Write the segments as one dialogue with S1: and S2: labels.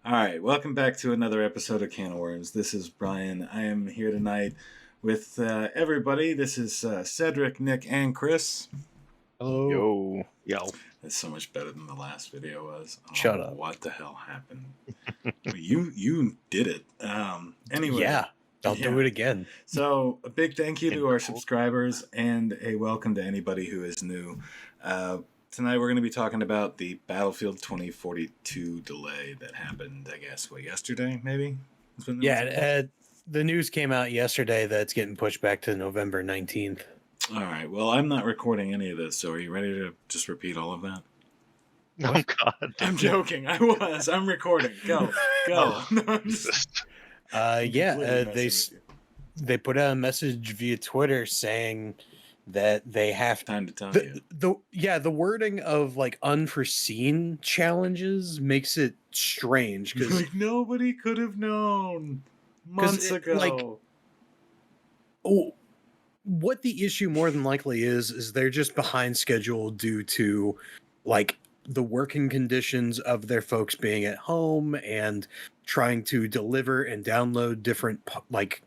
S1: All right, welcome back to another episode of Can of Worms. This is Brian. I am here tonight with everybody. This is Cedric, Nick, and Chris.
S2: Hello.
S3: Yo.
S1: That's so much better than the last video was.
S2: Shut up.
S1: What the hell happened? you did it. Anyway.
S2: Yeah, I'll do it again.
S1: So a big thank you to our subscribers and a welcome to anybody who is new. Tonight we're going to be talking about the Battlefield 2042 delay that happened, I guess, yesterday, maybe?
S2: Yeah, the news came out yesterday that it's getting pushed back to November 19th.
S1: All right, well, I'm not recording any of this, so are you ready to just repeat all of that?
S3: Oh, God.
S1: I'm joking. I'm recording. Go.
S2: They put out a message via Twitter saying that they have
S1: time to tell
S2: the wording of like unforeseen challenges makes it strange because
S1: like nobody could have known months ago.
S2: What the issue more than likely is they're just behind schedule due to like the working conditions of their folks being at home and trying to deliver and download different like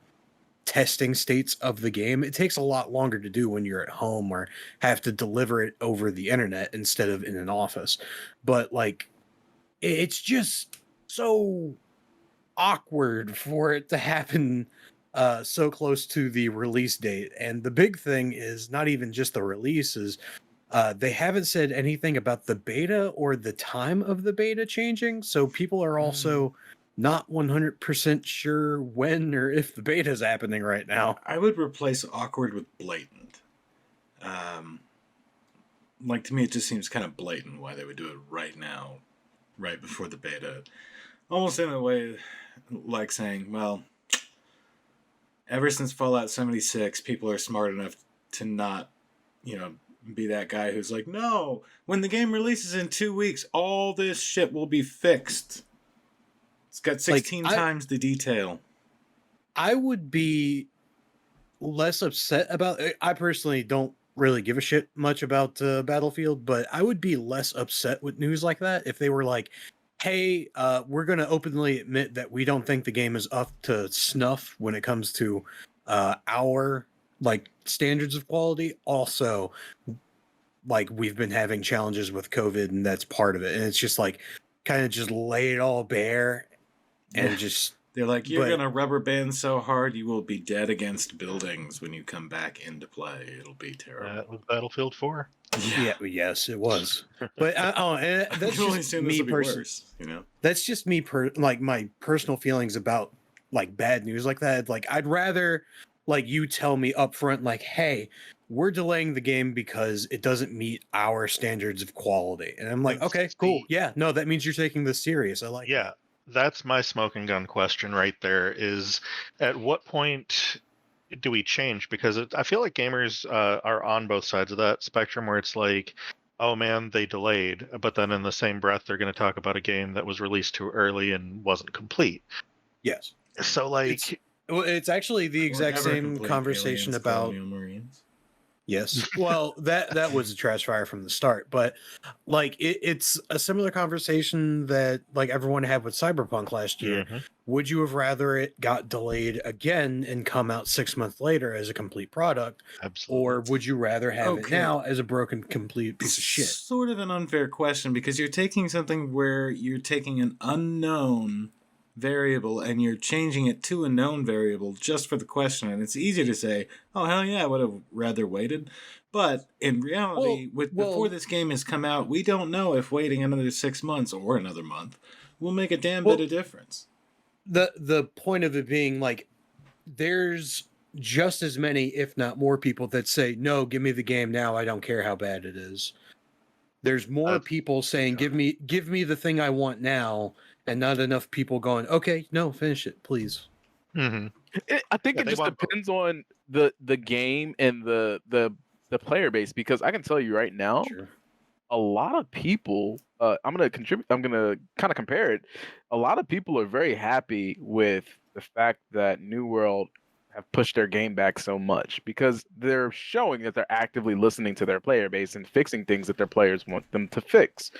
S2: testing states of the game. It takes a lot longer to do when you're at home or have to deliver it over the internet instead of in an office. But like, it's just so awkward for it to happen so close to the release date. And the big thing is not even just the releases. They haven't said anything about the beta or the time of the beta changing. So people are also not 100% sure when or if the beta is happening right now.
S1: I would replace awkward with blatant. Like, to me, it just seems kind of blatant why they would do it right now, right before the beta. Almost in a way like saying, well, ever since Fallout 76, people are smart enough to not, be that guy who's like, no, when the game releases in 2 weeks, all this shit will be fixed. It's got 16 times the detail.
S2: I would be less upset about it. I personally don't really give a shit much about Battlefield, but I would be less upset with news like that if they were like, hey, we're going to openly admit that we don't think the game is up to snuff when it comes to our like standards of quality. Also, like we've been having challenges with COVID and that's part of it. And it's just like kind of just lay it all bare. And just
S1: they're like, you're gonna rubber band so hard you will be dead against buildings when you come back into play. It'll be terrible.
S3: That was Battlefield 4.
S2: Yeah, yes, it was. But that's just me personally. That's just me like my personal feelings about like bad news like that. Like I'd rather like you tell me up front, like, hey, we're delaying the game because it doesn't meet our standards of quality. And I'm like, okay, cool. Yeah, no, that means you're taking this serious. I like it.
S3: That's my smoking gun question right there is at what point do we change? Because I feel like gamers are on both sides of that spectrum where it's like, oh man, they delayed. But then in the same breath, they're going to talk about a game that was released too early and wasn't complete.
S2: Yes.
S3: So like...
S2: It's actually the exact same conversation about... Yes. Well, that was a trash fire from the start, but like it's a similar conversation that like everyone had with Cyberpunk last year. Mm-hmm. Would you have rather it got delayed again and come out 6 months later as a complete product?
S3: Absolutely.
S2: Or would you rather have it now as a broken complete piece of shit?
S1: Sort of an unfair question because you're taking something where you're taking an unknown variable and you're changing it to a known variable just for the question, and it's easy to say, oh hell yeah, I would have rather waited, but in reality before this game has come out, we don't know if waiting another 6 months or another month will make a damn bit of difference.
S2: The point of it being like there's just as many if not more people that say no, give me the game now, I don't care how bad it is. There's more people saying give me the thing I want now, and not enough people going, okay, no, finish it, please.
S3: Mm-hmm.
S4: I think it just depends on the game and the player base, because I can tell you right now, a lot of people, I'm going to kind of compare it. A lot of people are very happy with the fact that New World have pushed their game back so much because they're showing that they're actively listening to their player base and fixing things that their players want them to fix.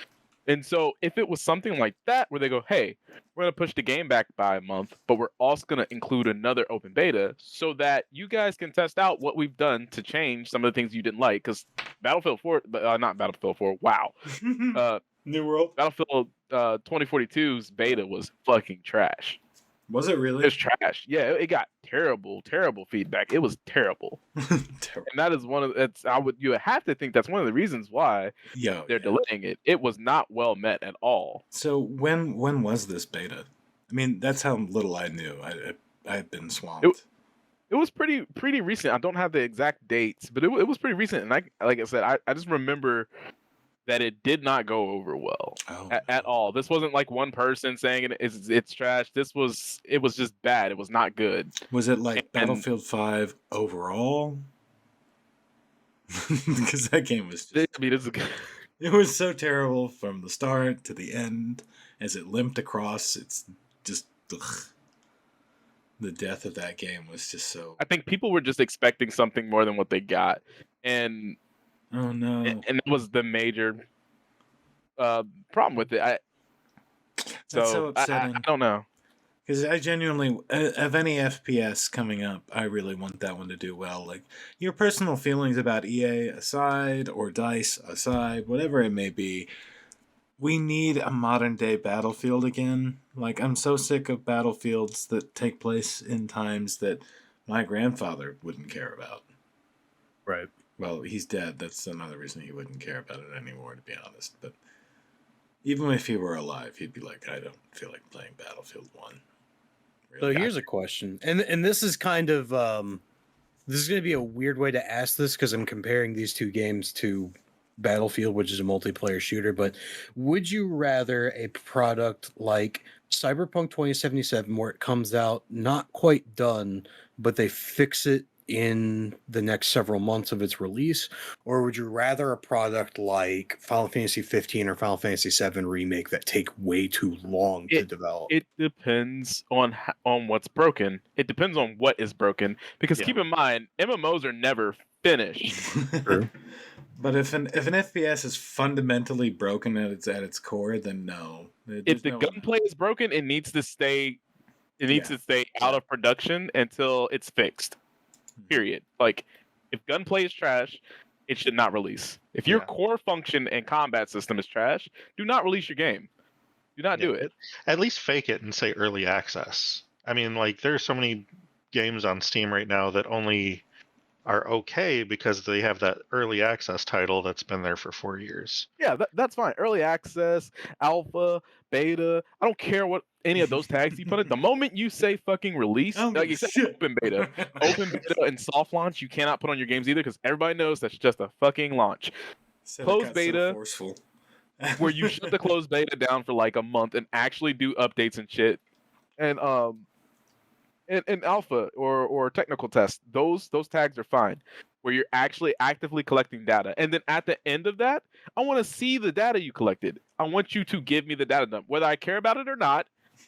S4: And so if it was something like that where they go, hey, we're going to push the game back by a month, but we're also going to include another open beta so that you guys can test out what we've done to change some of the things you didn't like. Because Battlefield 4, not Battlefield 4, wow.
S1: New World?
S4: Battlefield 2042's beta was fucking trash.
S1: Was it really?
S4: It's trash. Yeah, it got terrible feedback. It was terrible.
S1: Terrible.
S4: And that is one of you would have to think that's one of the reasons why they're delaying it. It was not well met at all.
S1: So when was this beta? I mean, that's how little I knew. I've been swamped.
S4: It was pretty recent. I don't have the exact dates, but it was pretty recent. And like I said, I just remember that it did not go over well at all. This wasn't like one person saying it's trash. It was just bad. It was not good.
S1: Was it like Battlefield 5 overall? Because that game was just, it was so terrible from the start to the end as it limped across. It's just the death of that game was just so.
S4: I think people were just expecting something more than what they got, and
S1: oh no,
S4: and that was the major problem with it.
S1: That's so upsetting.
S4: I don't know.
S1: Because I genuinely, of any FPS coming up, I really want that one to do well. Like, your personal feelings about EA aside, or DICE aside, whatever it may be, we need a modern-day Battlefield again. Like, I'm so sick of Battlefields that take place in times that my grandfather wouldn't care about.
S2: Right.
S1: Well, he's dead. That's another reason he wouldn't care about it anymore, to be honest. But even if he were alive, he'd be like, I don't feel like playing Battlefield 1.
S2: So here's a question, and this is kind of this is going to be a weird way to ask this because I'm comparing these two games to Battlefield, which is a multiplayer shooter. But would you rather a product like Cyberpunk 2077, where it comes out not quite done, but they fix it in the next several months of its release, or would you rather a product like Final Fantasy 15 or Final Fantasy 7 remake that take way too long to develop?
S4: It depends on what's broken. It depends on what is broken, because keep in mind, MMOs are never finished.
S1: True. But if an FPS is fundamentally broken at its core, then no.
S4: If the gunplay is broken, it needs to stay out of production until it's fixed. Period. Like, if gunplay is trash, it should not release. If your core function and combat system is trash, do not release your game. Do not do it.
S3: At least fake it and say early access. I mean, like, there are so many games on Steam right now that only are okay because they have that early access title that's been there for 4 years.
S4: Yeah, that's fine. Early access, alpha, beta. I don't care what any of those tags you put it. The moment you say fucking release, like you said, open beta and soft launch, you cannot put on your games either because everybody knows that's just a fucking launch. Closed beta, where you shut the closed beta down for like a month and actually do updates and shit, and alpha or technical test, those tags are fine, where you're actually actively collecting data. And then at the end of that, I want to see the data you collected. I want you to give me the data dump, whether I care about it or not,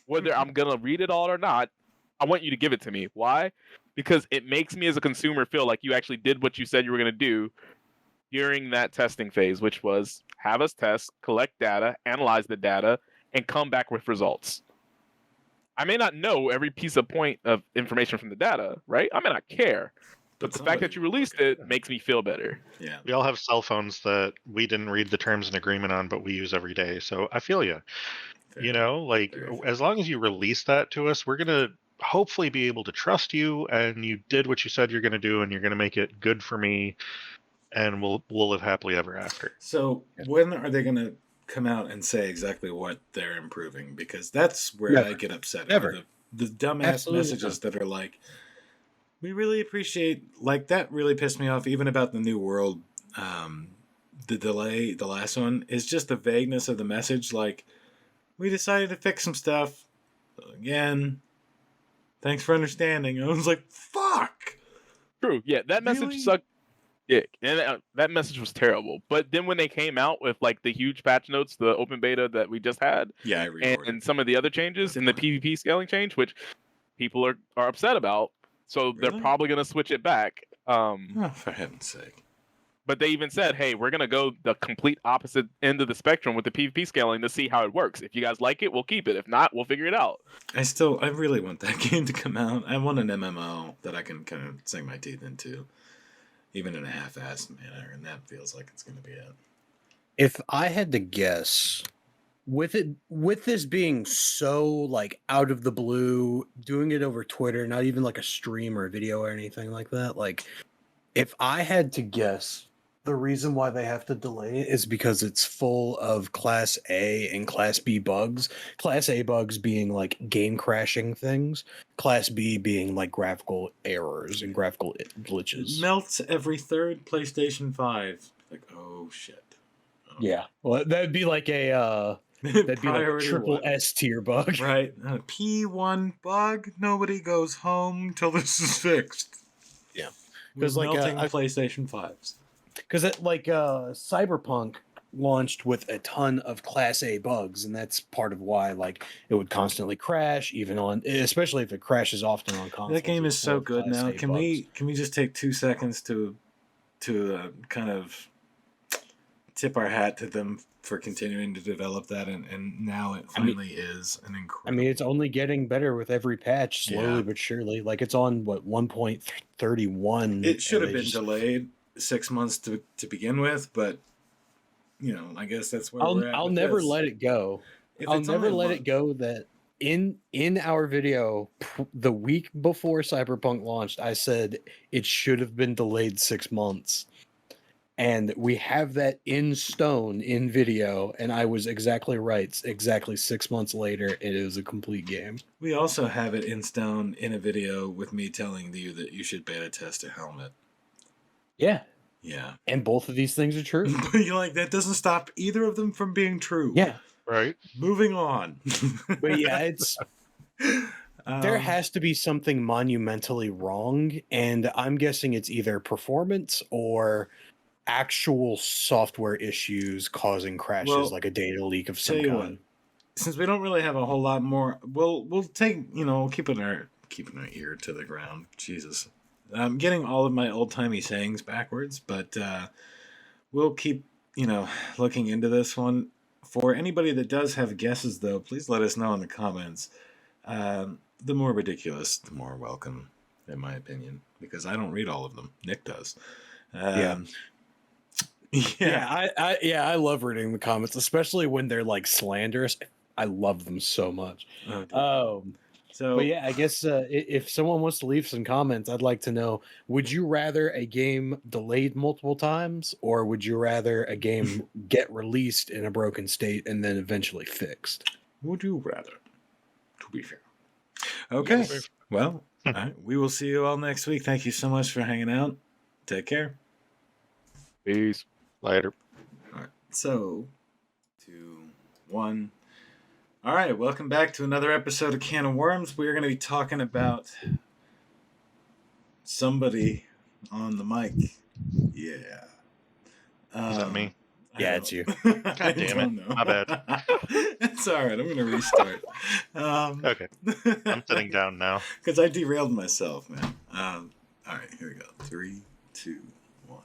S4: whether I'm gonna read it all or not. I want you to give it to me. Why? Because it makes me as a consumer feel like you actually did what you said you were gonna do during that testing phase, which was have us test, collect data, analyze the data, and come back with results. I may not know every piece of point of information from the data, right? I may not care. But the fact that you released it makes me feel better.
S1: Yeah.
S3: We all have cell phones that we didn't read the terms and agreement on, but we use every day. So I feel you. You know, like, as long as you release that to us, we're going to hopefully be able to trust you, and you did what you said you're going to do, and you're going to make it good for me, and we'll live happily ever after.
S1: So when are they going to come out and say exactly what they're improving? Because that's where I get upset.
S2: Never.
S1: The dumbass messages that are like, we really appreciate, like, that really pissed me off, even about the New World. The delay, the last one, is just the vagueness of the message. Like, we decided to fix some stuff. Again, thanks for understanding. I was like, fuck!
S4: True, yeah, that message sucked. Yeah, and that message was terrible. But then when they came out with like the huge patch notes, the open beta that we just had, and some of the other changes in the PvP scaling change, which people are upset about, so they're probably going to switch it back.
S1: Oh, for heaven's sake!
S4: But they even said, hey, we're gonna go the complete opposite end of the spectrum with the PvP scaling to see how it works. If you guys like it, we'll keep it. If not, we'll figure it out.
S1: I really want that game to come out. I want an MMO that I can kind of sink my teeth into, even in a half-assed manner, and that feels like it's going to be it.
S2: If I had to guess, with this being so like out of the blue, doing it over Twitter, not even like a stream or a video or anything like that, like if I had to guess, the reason why they have to delay it is because it's full of Class A and Class B bugs. Class A bugs being like game crashing things, Class B being like graphical errors and graphical glitches.
S1: Melts every third PlayStation 5. Like, oh shit. Oh.
S2: Yeah, well, that'd be like a that'd be like a triple S tier bug,
S1: right? P1 bug. Nobody goes home till this is fixed.
S2: Yeah,
S1: because like melting PlayStation 5s.
S2: Because Cyberpunk launched with a ton of Class A bugs, and that's part of why like it would constantly crash, even on, especially if it crashes often on consoles.
S1: That game is so good now. Can we just take 2 seconds to kind of tip our hat to them for continuing to develop that, and now it finally is an incredible.
S2: I mean, it's only getting better with every patch, slowly but surely. Like it's on what 1.31.
S1: It should have been delayed 6 months to begin with, but you know, I guess that's where we're at.
S2: I'll never let it go. I'll never let it go that in our video the week before Cyberpunk launched, I said it should have been delayed 6 months. And we have that in stone in video, and I was exactly right. Exactly 6 months later, it is a complete game.
S1: We also have it in stone in a video with me telling you that you should beta test a helmet.
S2: Yeah.
S1: Yeah.
S2: And both of these things are true.
S1: But you're like, that doesn't stop either of them from being true.
S2: Yeah.
S3: Right.
S1: Moving on.
S2: But yeah, it's... there has to be something monumentally wrong, and I'm guessing it's either performance or actual software issues causing crashes, like a data leak of some kind.
S1: Since we don't really have a whole lot more, we'll take, keeping our ear to the ground. Jesus, I'm getting all of my old timey sayings backwards, but we'll keep looking into this one. For anybody that does have guesses, though, please let us know in the comments. The more ridiculous, the more welcome, in my opinion, because I don't read all of them. Nick does.
S2: I love reading the comments, especially when they're like slanderous. I love them so much. But yeah, I guess if someone wants to leave some comments, I'd like to know: would you rather a game delayed multiple times, or would you rather a game get released in a broken state and then eventually fixed?
S1: Would you rather? To be fair. Okay. Yes. Well, all right. We will see you all next week. Thank you so much for hanging out. Take care.
S4: Peace.
S3: Later.
S1: All right. So, 2, 1. All right. Welcome back to another episode of Can of Worms. We are going to be talking about somebody on the mic. Yeah.
S3: Is that me?
S2: Yeah, it's you.
S3: God damn it. My bad.
S1: It's all right. I'm going to restart.
S3: Okay. I'm sitting down now.
S1: Because I derailed myself, man. All right. Here we go. 3, 2, 1.